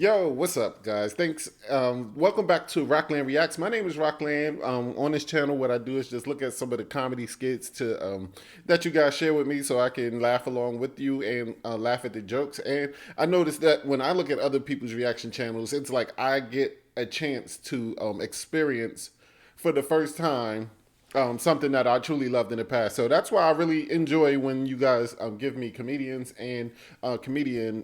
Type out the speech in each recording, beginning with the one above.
Yo, what's up, guys? Thanks. Welcome back to Roklan Reacts. My name is Roklan. On this channel, what I do is just look at some of the comedy skits that you guys share with me, so I can laugh along with you and laugh at the jokes. And I noticed that when I look at other people's reaction channels, it's like I get a chance to experience for the first time something that I truly loved in the past. So that's why I really enjoy when you guys give me comedians and comedian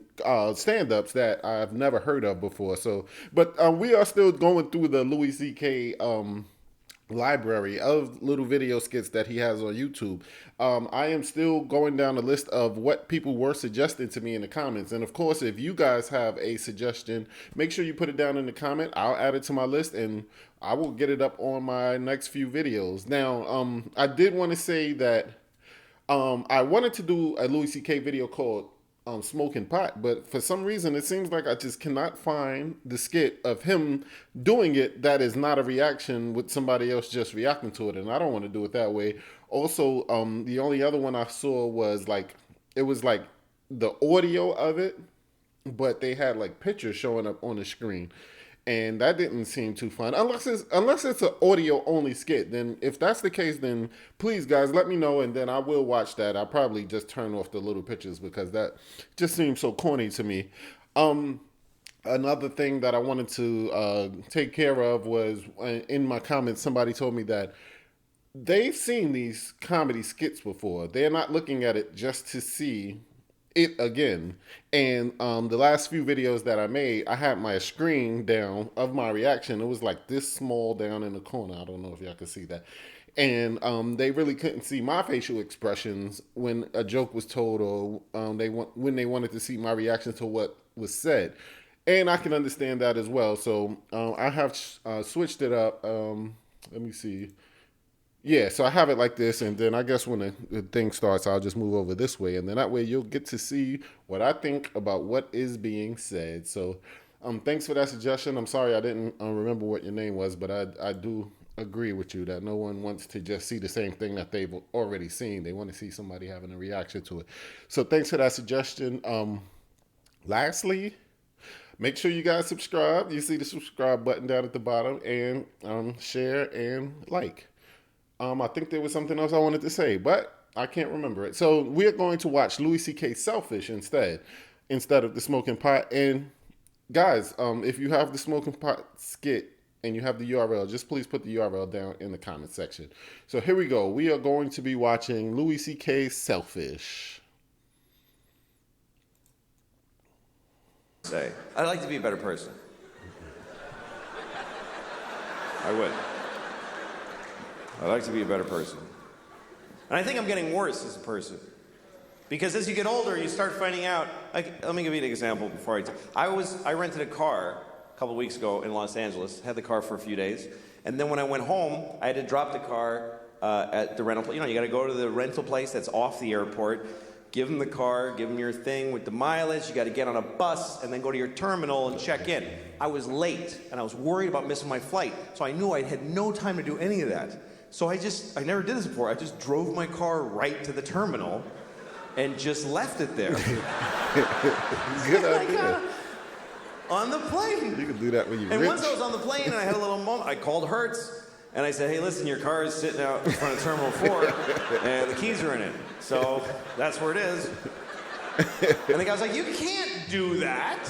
stand-ups that I've never heard of before. So, but we are still going through the Louis C.K. Library of little video skits that he has on YouTube. I am still going down the list of what people were suggesting to me in the comments. And of course, if you guys have a suggestion, make sure you put it down in the comment. I'll add it to my list and I will get it up on my next few videos. Now, I did want to say that I wanted to do a Louis C.K. video called Smoking Pot, but for some reason it seems like I just cannot find the skit of him doing it that is not a reaction with somebody else just reacting to it, and I don't want to do it that way. Also, the only other one I saw was like, it was like the audio of it, but they had like pictures showing up on the screen, and that didn't seem too fun. Unless it's an audio only skit. Then if that's the case, then please guys let me know, and then I will watch that. I'll probably just turn off the little pictures because that just seems so corny to me. Another thing that I wanted to take care of was in my comments, somebody told me that they've seen these comedy skits before. They're not looking at it just to see it again. And the last few videos that I made, I had my screen down of my reaction. It was like this small down in the corner. I don't know if y'all can see that. And they really couldn't see my facial expressions when a joke was told, or when they wanted to see my reaction to what was said. And I can understand that as well. So I have switched it up. Let me see. Yeah, so I have it like this, and then I guess when the thing starts, I'll just move over this way, and then that way you'll get to see what I think about what is being said. So thanks for that suggestion. I'm sorry I didn't remember what your name was, but I do agree with you that no one wants to just see the same thing that they've already seen. They want to see somebody having a reaction to it. So thanks for that suggestion. Lastly, make sure you guys subscribe. You see the subscribe button down at the bottom, and share and like. I think there was something else I wanted to say, but I can't remember it. So we're going to watch Louis C.K. Selfish instead of the Smoking Pot. And guys, if you have the Smoking Pot skit and you have the URL, just please put the URL down in the comment section. So here we go. We are going to be watching Louis C.K. Selfish. Say, I'd like to be a better person. I would. I'd like to be a better person. And I think I'm getting worse as a person. Because as you get older, you start finding out, like, let me give you an example before I rented a car a couple of weeks ago in Los Angeles, had the car for a few days, and then when I went home, I had to drop the car at the rental place. You know, you gotta go to the rental place that's off the airport, give them the car, give them your thing with the mileage, you gotta get on a bus, and then go to your terminal and check in. I was late, and I was worried about missing my flight, so I knew I had no time to do any of that. So I never did this before. I just drove my car right to the terminal and just left it there. Good idea. On the plane. You can do that when you're And rich. once I was on the plane and I had a little moment, I called Hertz and I said, hey, listen, your car is sitting out in front of Terminal 4 and the keys are in it. So that's where it is. And the guy was like, you can't do that.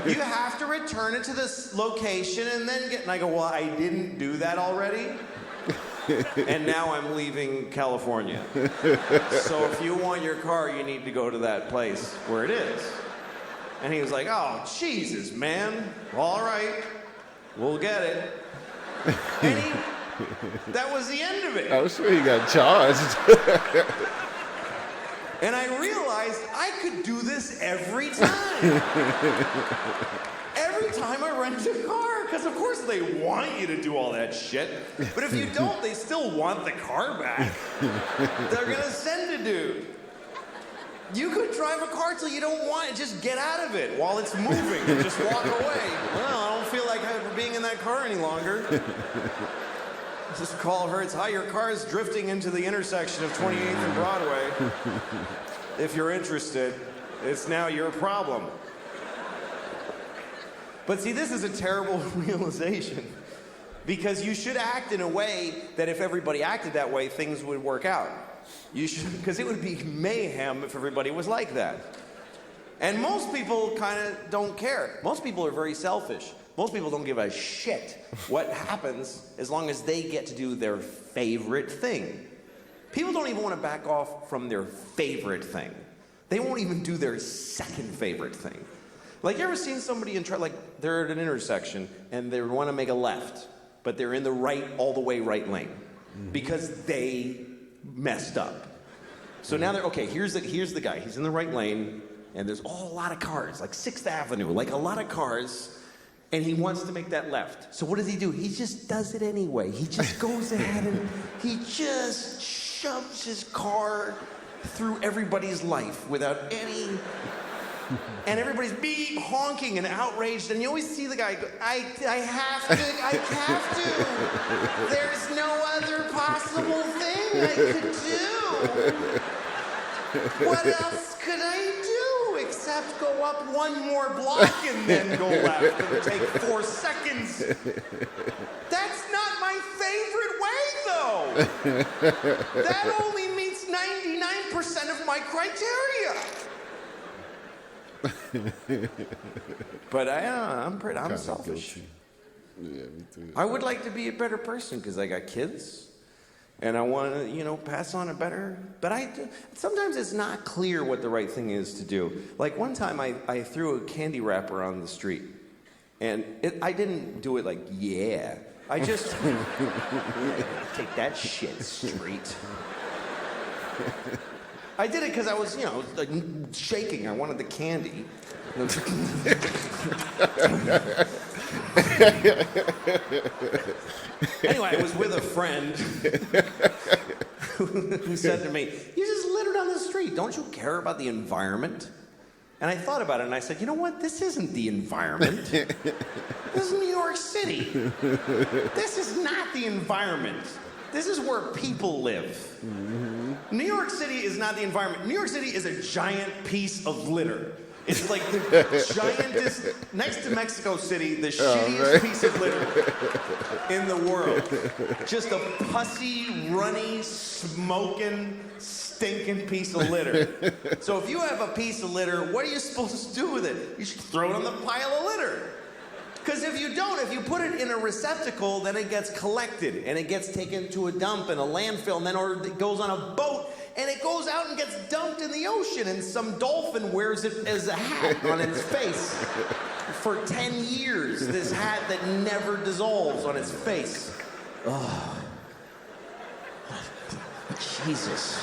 You have to return it to this location and then get... And I go, well, I didn't do that already. And now I'm leaving California. So if you want your car, you need to go to that place where it is. And he was like, oh, Jesus, man. All right, we'll get it. And that was the end of it. I'm sure he got charged. And I realized I could do this every time. Every time I rent a car, because of course they want you to do all that shit. But if you don't, they still want the car back. They're gonna send a dude. You could drive a car till you don't want it, just get out of it while it's moving and just walk away. Well, I don't feel like being in that car any longer. Just call Hertz, hi, your car is drifting into the intersection of 28th and Broadway. If you're interested, it's now your problem. But see, this is a terrible realization. Because you should act in a way that if everybody acted that way, things would work out. You should, because it would be mayhem if everybody was like that. And most people kind of don't care. Most people are very selfish. Most people don't give a shit what happens as long as they get to do their favorite thing. People don't even want to back off from their favorite thing. They won't even do their second favorite thing. Like, you ever seen somebody like they're at an intersection and they want to make a left, but they're in the right, all the way right lane because they messed up. So now they're, okay, here's the guy. He's in the right lane and there's a lot of cars, like 6th Avenue, like a lot of cars, and he wants to make that left. So what does he do? He just does it anyway. He just goes ahead and he just shoves his car through everybody's life without any... And everybody's honking and outraged, and you always see the guy go, I have to. There's no other possible thing I could do. What else could I do except go up one more block and then go left and take 4 seconds? That's not my favorite way, though. That only meets 99% of my criteria. But I'm selfish. Yeah, me too. I would like to be a better person because I got kids, and I want to, pass on a better. But sometimes it's not clear what the right thing is to do. Like one time, I threw a candy wrapper on the street, and I didn't do it like yeah. I just take that shit straight. I did it because I was, like shaking. I wanted the candy. Anyway, I was with a friend who said to me, "You just littered on the street. Don't you care about the environment?" And I thought about it, and I said, "You know what? This isn't the environment. This is New York City. This is not the environment. This is where people live. New York City is not the environment. New York City is a giant piece of litter. It's like the giantest, next to Mexico City, the shittiest piece of litter in the world. Just a pussy, runny, smoking, stinking piece of litter. So if you have a piece of litter, what are you supposed to do with it? You should throw it on the pile of litter. Because if you don't, if you put it in a receptacle, then it gets collected, and it gets taken to a dump in a landfill, and then or it goes on a boat, and it goes out and gets dumped in the ocean, and some dolphin wears it as a hat on its face for 10 years, this hat that never dissolves on its face. Oh. Jesus.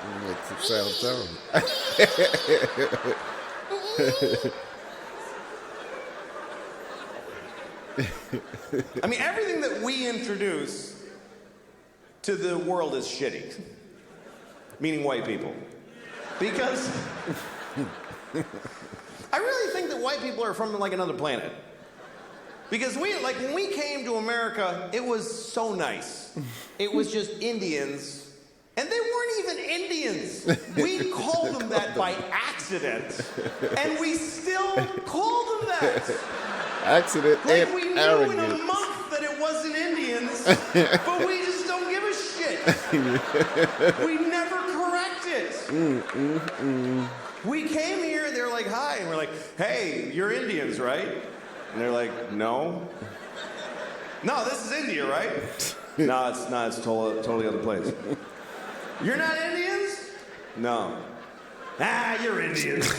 It makes it sound terrible. I mean, everything that we introduce to the world is shitty. Meaning white people. Because I really think that white people are from like another planet. Because when we came to America, it was so nice. It was just Indians. And they weren't even Indians. We called them that by accident. And we still call them that. Accident and we knew arrogance. in a month that it wasn't Indians, but we just don't give a shit. We never correct it. We came here, they're like, hi, and we're like, hey, you're Indians, right? And they're like, no. No, this is India, right? No, it's not, it's totally other place. You're not Indians? No. Ah, you're Indians.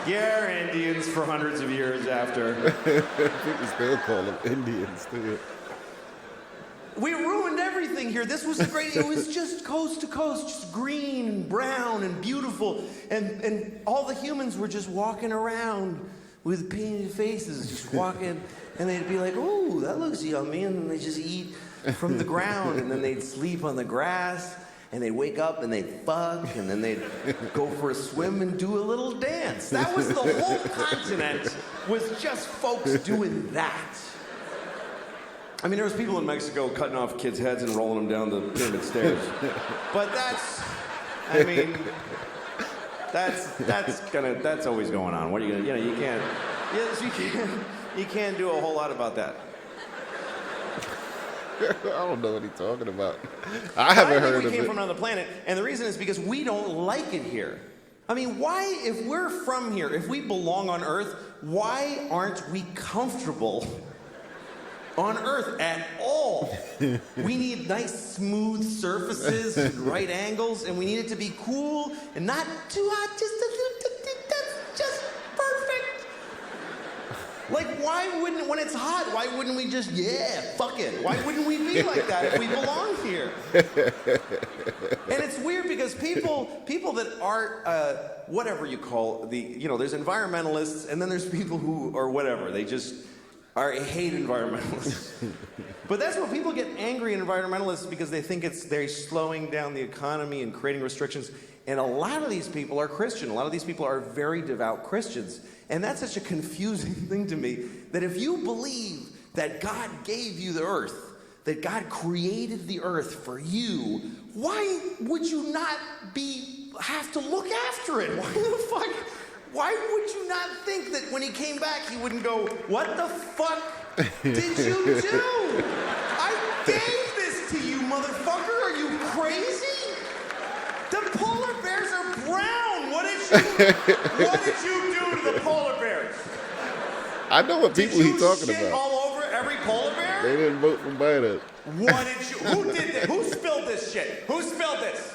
Yeah, Indians for hundreds of years after. People still call them Indians, too. We ruined everything here. This was great. It was just coast to coast, just green and brown and beautiful. And all the humans were just walking around with painted faces, just walking. And they'd be like, ooh, that looks yummy. And then they just eat from the ground. And then they'd sleep on the grass. And they'd wake up and they'd fuck, and then they'd go for a swim and do a little dance. That was the whole continent, was just folks doing that. I mean, there was people in Mexico cutting off kids' heads and rolling them down the pyramid stairs. But that's, I mean, That's always going on. What are you gonna? You can't. Yes, you can. You can't do a whole lot about that. I don't know what he's talking about. I haven't heard of it. We came from another planet, and the reason is because we don't like it here. I mean, why, if we're from here, if we belong on Earth, why aren't we comfortable on Earth at all? We need nice, smooth surfaces and right angles, and we need it to be cool and not too hot, just a little, that's just perfect. Like, why wouldn't, when it's hot, why wouldn't we just, yeah, fuck it? Why wouldn't we be like that if we belong here? And it's weird because people that aren't, whatever you call there's environmentalists, and then there's people who are whatever, they just hate environmentalists. But that's what people get angry at environmentalists, because they think they're slowing down the economy and creating restrictions. And a lot of these people are Christian. A lot of these people are very devout Christians. And that's such a confusing thing to me, that if you believe that God gave you the earth, that God created the earth for you, why would you not have to look after it? Why would you not think that when he came back, he wouldn't go, what the fuck did you do? I gave this to you, motherfucker. Are you crazy? The polar bears are brown. What did you do to the polar bears? I know what people he's talking Did you shit about. all over every polar bear? They didn't vote for Biden. Who did this? Who spilled this shit? Who spilled this?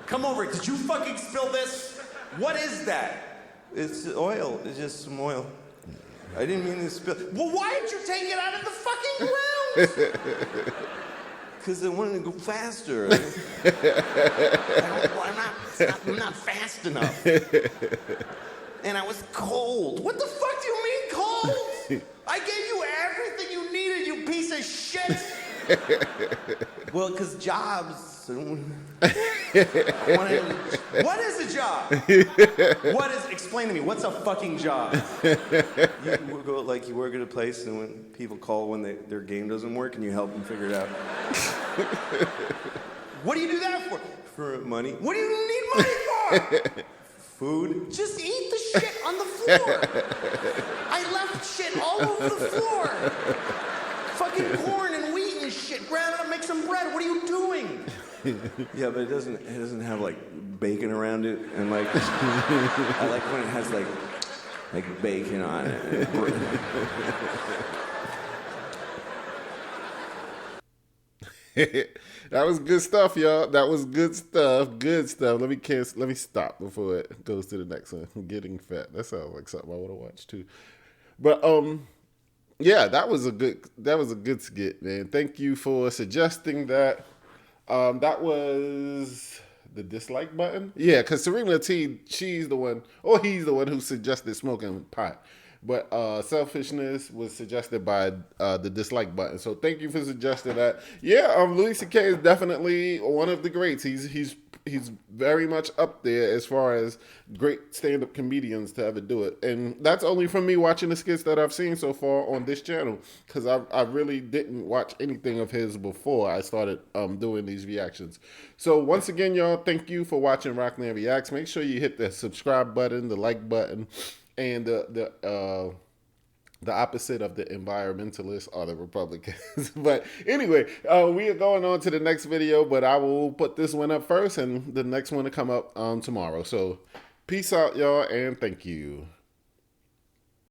Come over. Did you fucking spill this? What is that? It's oil. It's just some oil. I didn't mean to spill. Well, why did you take it out of the fucking ground? Because I wanted to go faster. I'm not fast enough. And I was cold. What the fuck do you mean cold? I gave you everything you needed, you piece of shit. Well, because jobs. What is a job? Explain to me, what's a fucking job? You work at a place, and when people call when their game doesn't work, and you help them figure it out. What do you do that for? For money. What do you need money for? Food. Just eat the shit on the floor. I left shit all over the floor. Fucking corn and wheat and shit. Grab it up, make some bread. What are you doing? Yeah, but it doesn't have like bacon around it, and like I like when it has like bacon on it. That was good stuff, y'all. That was good stuff. Good stuff. Let me stop before it goes to the next one. Getting fat. That sounds like something I want to watch too. But yeah, that was a good skit, man. Thank you for suggesting that. That was the dislike button. Yeah, because Serena T, he's the one who suggested smoking pot. But selfishness was suggested by the dislike button. So thank you for suggesting that. Yeah, Louis C.K. is definitely one of the greats. He's very much up there as far as great stand-up comedians to ever do it. And that's only from me watching the skits that I've seen so far on this channel, because I really didn't watch anything of his before I started doing these reactions. So once again, y'all, thank you for watching Roklan Reacts. Make sure you hit the subscribe button, the like button, and the opposite of the environmentalists are the Republicans. But anyway, we are going on to the next video, but I will put this one up first and the next one to come up tomorrow. So peace out, y'all, and thank you.